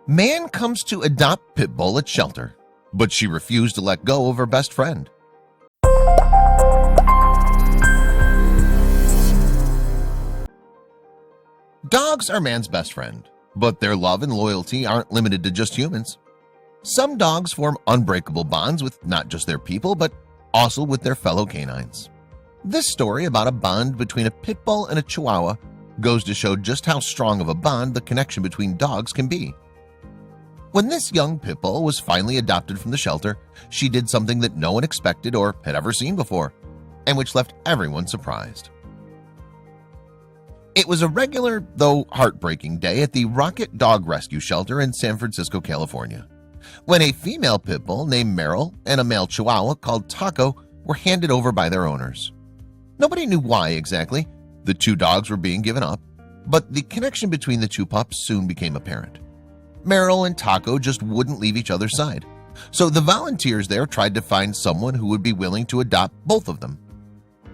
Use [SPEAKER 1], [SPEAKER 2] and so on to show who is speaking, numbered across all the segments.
[SPEAKER 1] Man comes to adopt pit bull at shelter, but she refused to let go of her best friend. Dogs are man's best friend, but their love and loyalty aren't limited to just humans. Some dogs form unbreakable bonds with not just their people, but also with their fellow canines. This story about a bond between a pit bull and a chihuahua goes to show just how strong of a bond the connection between dogs can be. When this young pit bull was finally adopted from the shelter, she did something that no one expected or had ever seen before, and which left everyone surprised. It was a regular, though heartbreaking day at the Rocket Dog Rescue Shelter in San Francisco, California, when a female pit bull named Merrill and a male chihuahua called Taco were handed over by their owners. Nobody knew why exactly the two dogs were being given up, but the connection between the two pups soon became apparent. Merrill and Taco just wouldn't leave each other's side, so the volunteers there tried to find someone who would be willing to adopt both of them.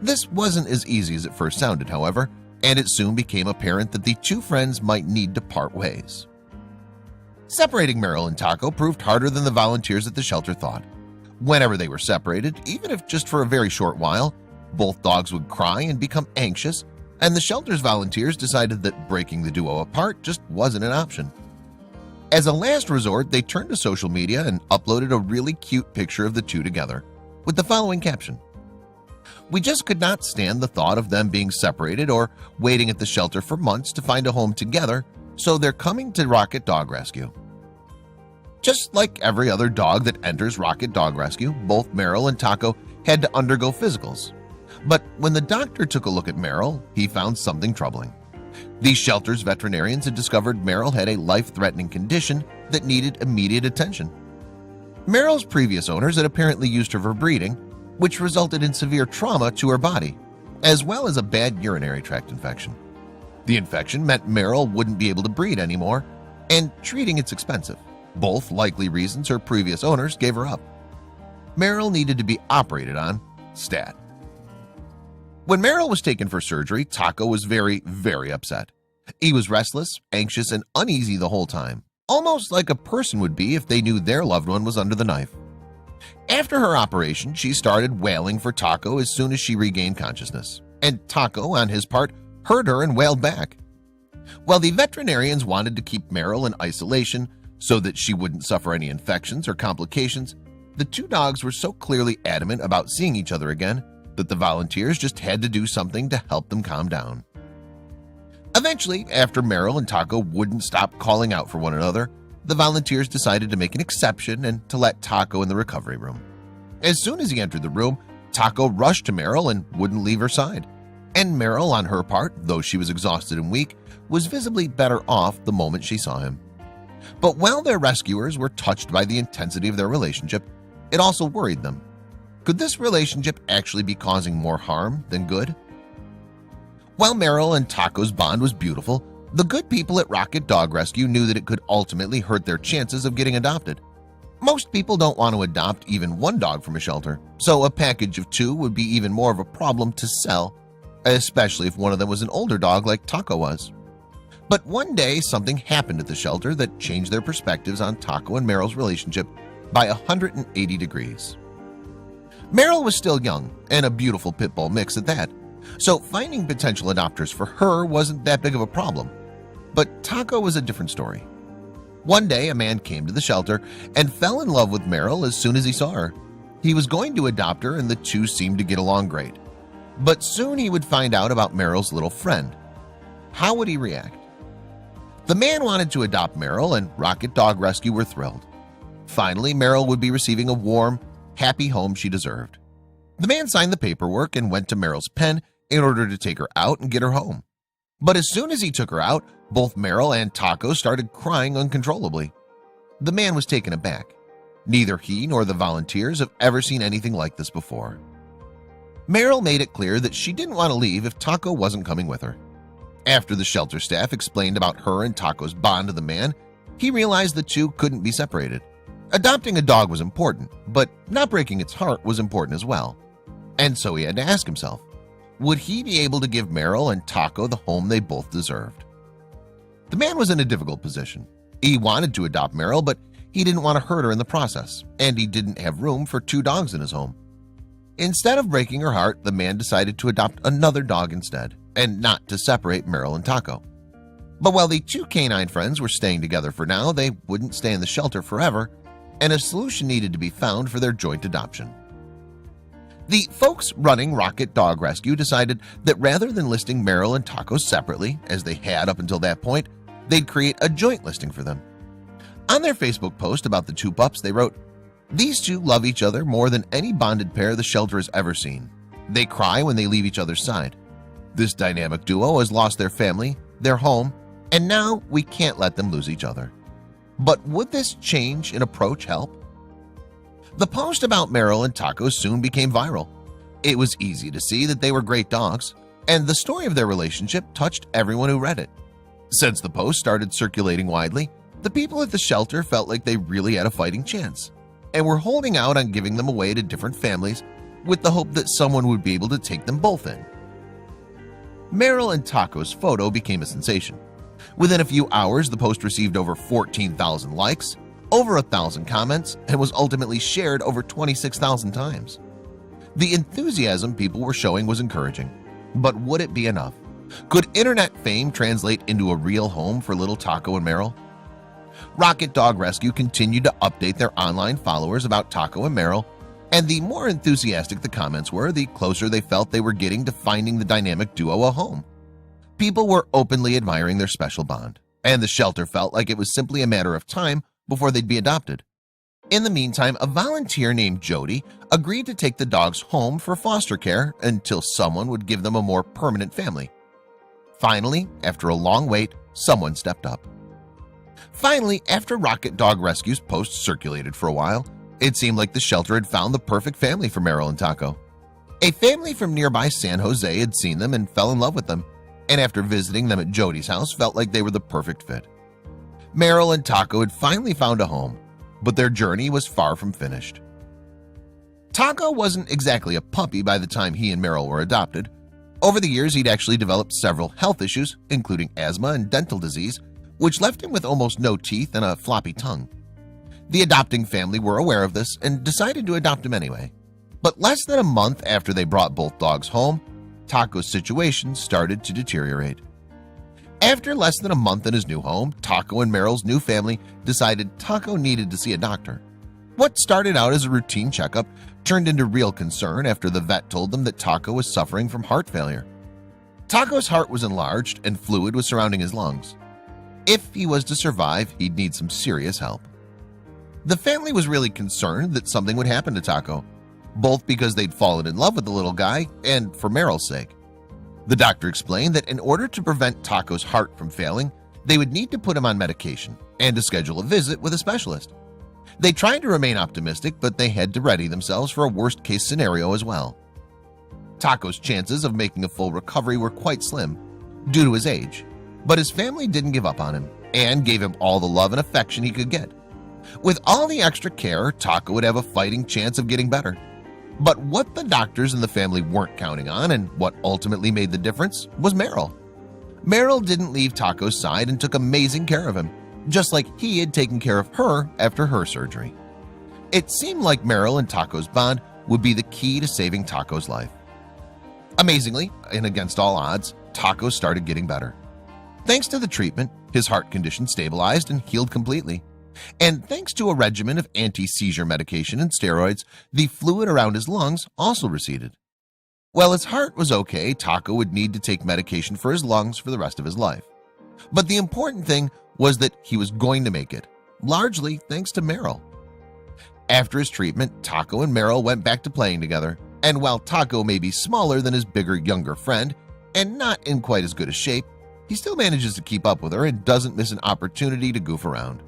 [SPEAKER 1] This wasn't as easy as it first sounded, however, and it soon became apparent that the two friends might need to part ways. Separating Merrill and Taco proved harder than the volunteers at the shelter thought. Whenever they were separated, even if just for a very short while, both dogs would cry and become anxious, and the shelter's volunteers decided that breaking the duo apart just wasn't an option. As a last resort, they turned to social media and uploaded a really cute picture of the two together with the following caption: "We just could not stand the thought of them being separated or waiting at the shelter for months to find a home together, so they're coming to Rocket Dog Rescue." Just like every other dog that enters Rocket Dog Rescue, both Merrill and Taco had to undergo physicals. But when the doctor took a look at Merrill, he found something troubling. The shelter's veterinarians had discovered Merrill had a life-threatening condition that needed immediate attention. Merrill's previous owners had apparently used her for breeding, which resulted in severe trauma to her body, as well as a bad urinary tract infection. The infection meant Merrill wouldn't be able to breed anymore, and treating it's expensive, both likely reasons her previous owners gave her up. Merrill needed to be operated on stat. When Merrill was taken for surgery, Taco was very upset. He was restless, anxious, and uneasy the whole time, almost like a person would be if they knew their loved one was under the knife. After her operation, she started wailing for Taco as soon as she regained consciousness, and Taco, on his part, heard her and wailed back. While the veterinarians wanted to keep Merrill in isolation so that she wouldn't suffer any infections or complications, the two dogs were so clearly adamant about seeing each other again that the volunteers just had to do something to help them calm down. Eventually, after Merrill and Taco wouldn't stop calling out for one another, the volunteers decided to make an exception and to let Taco in the recovery room. As soon as he entered the room, Taco rushed to Merrill and wouldn't leave her side. And Merrill, on her part, though she was exhausted and weak, was visibly better off the moment she saw him. But while their rescuers were touched by the intensity of their relationship, it also worried them. Could this relationship actually be causing more harm than good? While Merrill and Taco's bond was beautiful, the good people at Rocket Dog Rescue knew that it could ultimately hurt their chances of getting adopted. Most people don't want to adopt even one dog from a shelter, so a package of two would be even more of a problem to sell, especially if one of them was an older dog like Taco was. But one day, something happened at the shelter that changed their perspectives on Taco and Merrill's relationship by 180 degrees. Merrill was still young and a beautiful pit bull mix at that, so finding potential adopters for her wasn't that big of a problem. But Taco was a different story. One day, a man came to the shelter and fell in love with Merrill as soon as he saw her. He was going to adopt her, and the two seemed to get along great. But soon he would find out about Merrill's little friend. How would he react? The man wanted to adopt Merrill, and Rocket Dog Rescue were thrilled. Finally, Merrill would be receiving a warm, happy home she deserved. The man signed the paperwork and went to Merrill's pen in order to take her out and get her home. But as soon as he took her out, both Merrill and Taco started crying uncontrollably. The man was taken aback. Neither he nor the volunteers have ever seen anything like this before. Merrill made it clear that she didn't want to leave if Taco wasn't coming with her. After the shelter staff explained about her and Taco's bond to the man, he realized the two couldn't be separated. Adopting a dog was important, but not breaking its heart was important as well. And so he had to ask himself, would he be able to give Merrill and Taco the home they both deserved? The man was in a difficult position. He wanted to adopt Merrill, but he didn't want to hurt her in the process, and he didn't have room for 2 dogs in his home. Instead of breaking her heart, the man decided to adopt another dog instead, and not to separate Merrill and Taco. But while the 2 canine friends were staying together for now, they wouldn't stay in the shelter forever, and a solution needed to be found for their joint adoption. The folks running Rocket Dog Rescue decided that rather than listing Merrill and Taco separately, as they had up until that point, they'd create a joint listing for them. On their Facebook post about the 2 pups, they wrote, "These 2 love each other more than any bonded pair the shelter has ever seen. They cry when they leave each other's side. This dynamic duo has lost their family, their home, and now we can't let them lose each other." But would this change in approach help? The post about Merrill and Taco soon became viral. It was easy to see that they were great dogs, and the story of their relationship touched everyone who read it. Since the post started circulating widely, the people at the shelter felt like they really had a fighting chance, and were holding out on giving them away to different families with the hope that someone would be able to take them both in. Merrill and Taco's photo became a sensation. Within a few hours, the post received over 14,000 likes, over 1,000 comments, and was ultimately shared over 26,000 times. The enthusiasm people were showing was encouraging, but would it be enough? Could internet fame translate into a real home for little Taco and Merrill? Rocket Dog Rescue continued to update their online followers about Taco and Merrill, and the more enthusiastic the comments were, the closer they felt they were getting to finding the dynamic duo a home. People were openly admiring their special bond, and the shelter felt like it was simply a matter of time before they'd be adopted. In the meantime, a volunteer named Jody agreed to take the dogs home for foster care until someone would give them a more permanent family. Finally, after a long wait, someone stepped up. Finally, after Rocket Dog Rescue's post circulated for a while, it seemed like the shelter had found the perfect family for Merrill and Taco. A family from nearby San Jose had seen them and fell in love with them, and after visiting them at Jody's house, felt like they were the perfect fit. Merrill and Taco had finally found a home, but their journey was far from finished. Taco wasn't exactly a puppy by the time he and Merrill were adopted. Over the years, he'd actually developed several health issues, including asthma and dental disease, which left him with almost no teeth and a floppy tongue. The adopting family were aware of this and decided to adopt him anyway. But less than a month after they brought both dogs home, Taco's situation started to deteriorate. After less than a month in his new home, Taco and Merrill's new family decided Taco needed to see a doctor. What started out as a routine checkup turned into real concern after the vet told them that Taco was suffering from heart failure. Taco's heart was enlarged and fluid was surrounding his lungs. If he was to survive, he'd need some serious help. The family was really concerned that something would happen to Taco, both because they'd fallen in love with the little guy and for Merrill's sake. The doctor explained that in order to prevent Taco's heart from failing, they would need to put him on medication and to schedule a visit with a specialist. They tried to remain optimistic, but they had to ready themselves for a worst-case scenario as well. Taco's chances of making a full recovery were quite slim due to his age, but his family didn't give up on him and gave him all the love and affection he could get. With all the extra care, Taco would have a fighting chance of getting better. But what the doctors and the family weren't counting on, and what ultimately made the difference, was Merrill. Merrill didn't leave Taco's side and took amazing care of him, just like he had taken care of her after her surgery. It seemed like Merrill and Taco's bond would be the key to saving Taco's life. Amazingly, and against all odds, Taco started getting better. Thanks to the treatment, his heart condition stabilized and healed completely. And thanks to a regimen of anti-seizure medication and steroids, the fluid around his lungs also receded. While his heart was okay, Taco would need to take medication for his lungs for the rest of his life. But the important thing was that he was going to make it, largely thanks to Merrill. After his treatment, Taco and Merrill went back to playing together, and while Taco may be smaller than his bigger, younger friend and not in quite as good a shape, he still manages to keep up with her and doesn't miss an opportunity to goof around.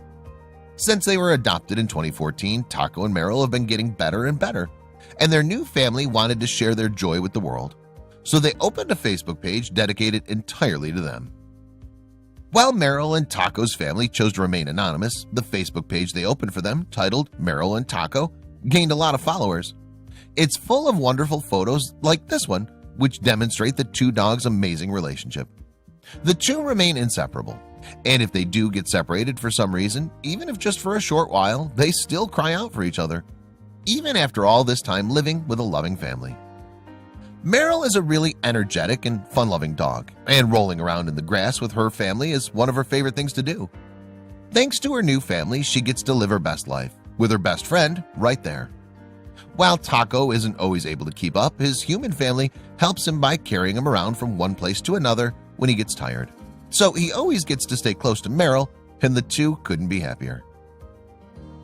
[SPEAKER 1] Since they were adopted in 2014, Taco and Merrill have been getting better and better, and their new family wanted to share their joy with the world, so they opened a Facebook page dedicated entirely to them. While Merrill and Taco's family chose to remain anonymous, the Facebook page they opened for them, titled Merrill and Taco, gained a lot of followers. It's full of wonderful photos like this one, which demonstrate the 2 dogs' amazing relationship. The 2 remain inseparable, And if they do get separated for some reason, even if just for a short while, they still cry out for each other, even after all this time living with a loving family. Merrill is a really energetic and fun-loving dog, and rolling around in the grass with her family is one of her favorite things to do. Thanks to her new family, she gets to live her best life, with her best friend right there. While Taco isn't always able to keep up, his human family helps him by carrying him around from one place to another when he gets tired. So he always gets to stay close to Merrill, and the two couldn't be happier.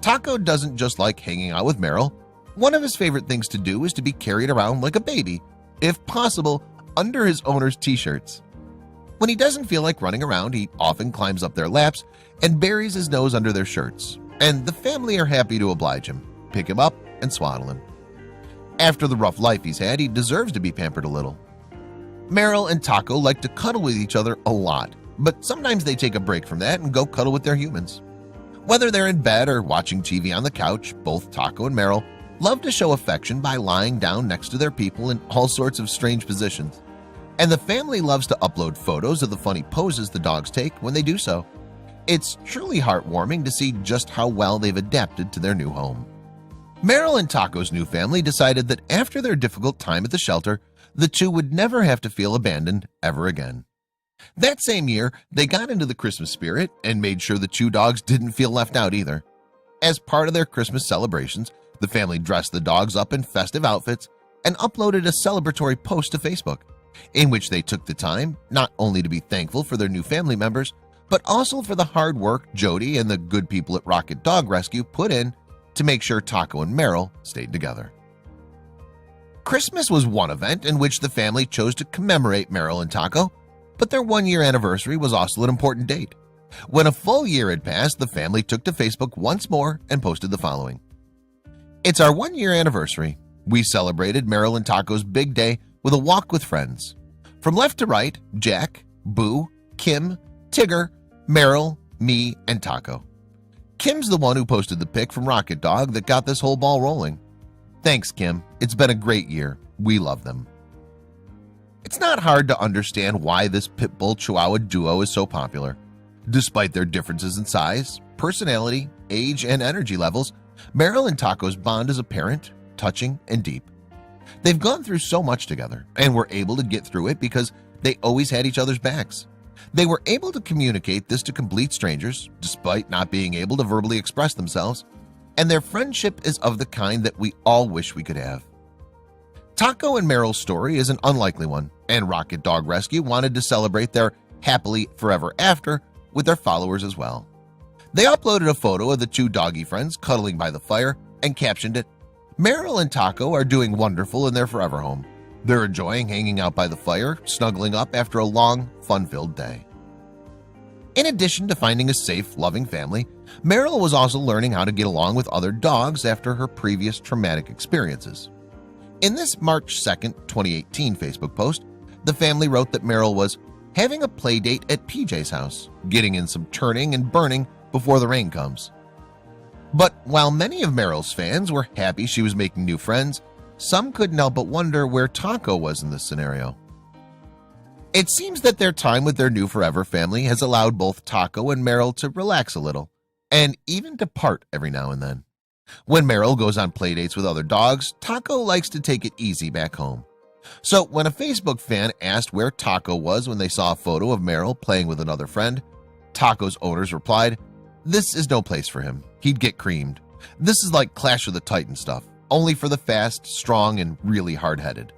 [SPEAKER 1] Taco doesn't just like hanging out with Merrill. One of his favorite things to do is to be carried around like a baby, if possible, under his owner's t-shirts. When he doesn't feel like running around, he often climbs up their laps and buries his nose under their shirts, and the family are happy to oblige him, pick him up, and swaddle him. After the rough life he's had, he deserves to be pampered a little. Merrill and Taco like to cuddle with each other a lot, but sometimes they take a break from that and go cuddle with their humans. Whether they're in bed or watching TV on the couch, both Taco and Merrill love to show affection by lying down next to their people in all sorts of strange positions. And the family loves to upload photos of the funny poses the dogs take when they do so. It's truly heartwarming to see just how well they've adapted to their new home. Merrill and Taco's new family decided that after their difficult time at the shelter, the two would never have to feel abandoned ever again. That same year, they got into the Christmas spirit and made sure the two dogs didn't feel left out either. As part of their Christmas celebrations, the family dressed the dogs up in festive outfits and uploaded a celebratory post to Facebook, in which they took the time not only to be thankful for their new family members, but also for the hard work Jody and the good people at Rocket Dog Rescue put in to make sure Taco and Merrill stayed together. Christmas was one event in which the family chose to commemorate Merrill and Taco, but their one-year anniversary was also an important date. When a full year had passed, the family took to Facebook once more and posted the following. It's our one-year anniversary. We celebrated Merrill and Taco's big day with a walk with friends. From left to right, Jack, Boo, Kim, Tigger, Merrill, me, and Taco. Kim's the one who posted the pic from Rocket Dog that got this whole ball rolling. Thanks, Kim. It's been a great year. We love them. It's not hard to understand why this pit bull chihuahua duo is so popular. Despite their differences in size, personality, age, and energy levels, Merrill and Taco's bond is apparent, touching, and deep. They've gone through so much together and were able to get through it because they always had each other's backs. They were able to communicate this to complete strangers despite not being able to verbally express themselves, and their friendship is of the kind that we all wish we could have. Taco and Merrill's story is an unlikely one, and Rocket Dog Rescue wanted to celebrate their happily forever after with their followers as well. They uploaded a photo of the two doggy friends cuddling by the fire and captioned it, "Merrill and Taco are doing wonderful in their forever home. They're enjoying hanging out by the fire, snuggling up after a long, fun-filled day." In addition to finding a safe, loving family, Merrill was also learning how to get along with other dogs after her previous traumatic experiences. In this March 2nd, 2018 Facebook post, the family wrote that Merrill was having a play date at PJ's house, getting in some turning and burning before the rain comes. But while many of Merrill's fans were happy she was making new friends, some couldn't help but wonder where Taco was in this scenario. It seems that their time with their new forever family has allowed both Taco and Merrill to relax a little, and even to part every now and then. When Merrill goes on playdates with other dogs, Taco likes to take it easy back home. So when a Facebook fan asked where Taco was when they saw a photo of Merrill playing with another friend, Taco's owners replied, "This is no place for him. He'd get creamed. This is like Clash of the Titans stuff, only for the fast, strong, and really hard-headed."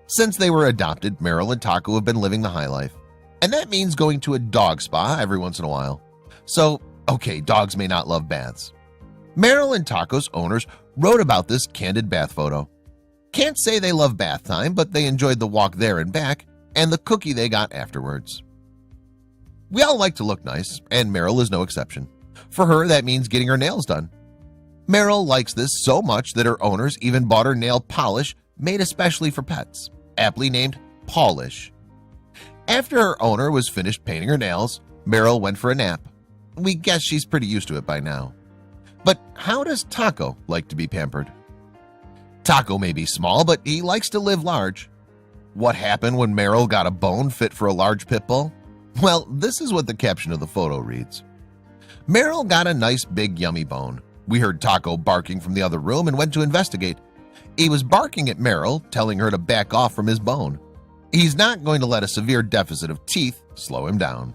[SPEAKER 1] Since they were adopted, Merrill and Taco have been living the high life, and that means going to a dog spa every once in a while. So, okay, dogs may not love baths. Merrill and Taco's owners wrote about this candid bath photo. Can't say they love bath time, but they enjoyed the walk there and back and the cookie they got afterwards. We all like to look nice, and Merrill is no exception. For her, that means getting her nails done. Merrill likes this so much that her owners even bought her nail polish made especially for pets, aptly named Polish. After her owner was finished painting her nails, Merrill went for a nap. We guess she's pretty used to it by now. But how does Taco like to be pampered? Taco may be small, but he likes to live large. What happened when Merrill got a bone fit for a large pit bull? Well, this is what the caption of the photo reads. Merrill got a nice big yummy bone. We heard Taco barking from the other room and went to investigate. He was barking at Merrill, telling her to back off from his bone. He's not going to let a severe deficit of teeth slow him down.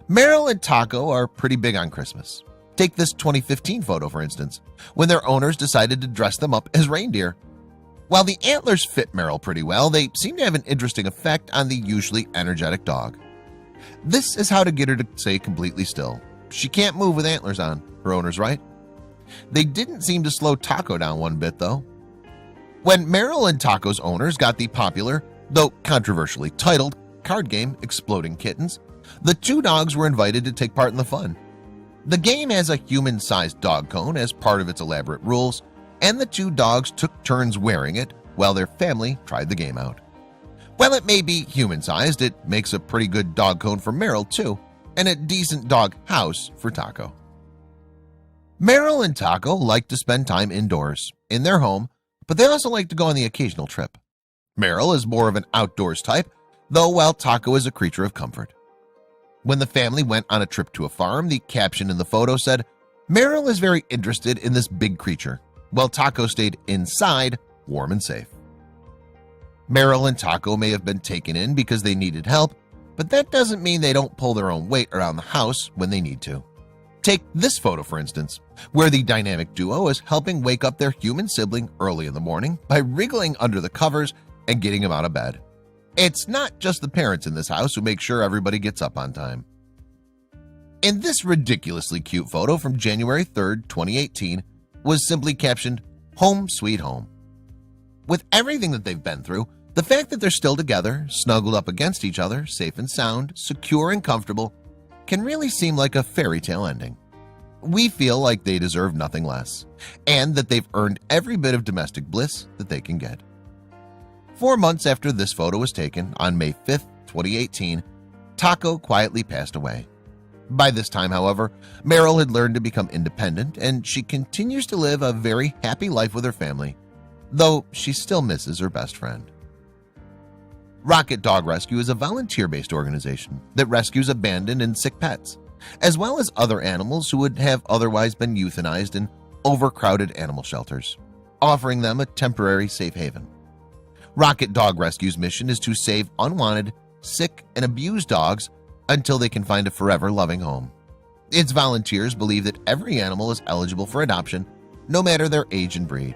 [SPEAKER 1] Merrill and Taco are pretty big on Christmas. Take this 2015 photo, for instance, when their owners decided to dress them up as reindeer. While the antlers fit Merrill pretty well, they seem to have an interesting effect on the usually energetic dog. This is how to get her to stay completely still. She can't move with antlers on, her owners right. They didn't seem to slow Taco down one bit, though. When Merrill and Taco's owners got the popular, though controversially titled, card game Exploding Kittens, the two dogs were invited to take part in the fun. The game has a human-sized dog cone as part of its elaborate rules, and the two dogs took turns wearing it while their family tried the game out. While it may be human-sized, it makes a pretty good dog cone for Merrill too, and a decent dog house for Taco. Merrill and Taco like to spend time indoors, in their home, but they also like to go on the occasional trip. Merrill is more of an outdoors type, though while Taco is a creature of comfort. When the family went on a trip to a farm, the caption in the photo said, Merrill is very interested in this big creature, while Taco stayed inside, warm and safe. Merrill and Taco may have been taken in because they needed help, but that doesn't mean they don't pull their own weight around the house when they need to. Take this photo, for instance, where the dynamic duo is helping wake up their human sibling early in the morning by wriggling under the covers and getting him out of bed. It's not just the parents in this house who make sure everybody gets up on time. In this ridiculously cute photo from January 3rd, 2018, was simply captioned, Home Sweet Home. With everything that they've been through, the fact that they're still together, snuggled up against each other, safe and sound, secure and comfortable, can really seem like a fairy tale ending. We feel like they deserve nothing less, and that they've earned every bit of domestic bliss that they can get. 4 months after this photo was taken, on May 5th, 2018, Taco quietly passed away. By this time, however, Merrill had learned to become independent, and she continues to live a very happy life with her family, though she still misses her best friend. Rocket Dog Rescue is a volunteer-based organization that rescues abandoned and sick pets, as well as other animals who would have otherwise been euthanized in overcrowded animal shelters, offering them a temporary safe haven. Rocket Dog Rescue's mission is to save unwanted, sick, and abused dogs until they can find a forever loving home. Its volunteers believe that every animal is eligible for adoption, no matter their age and breed.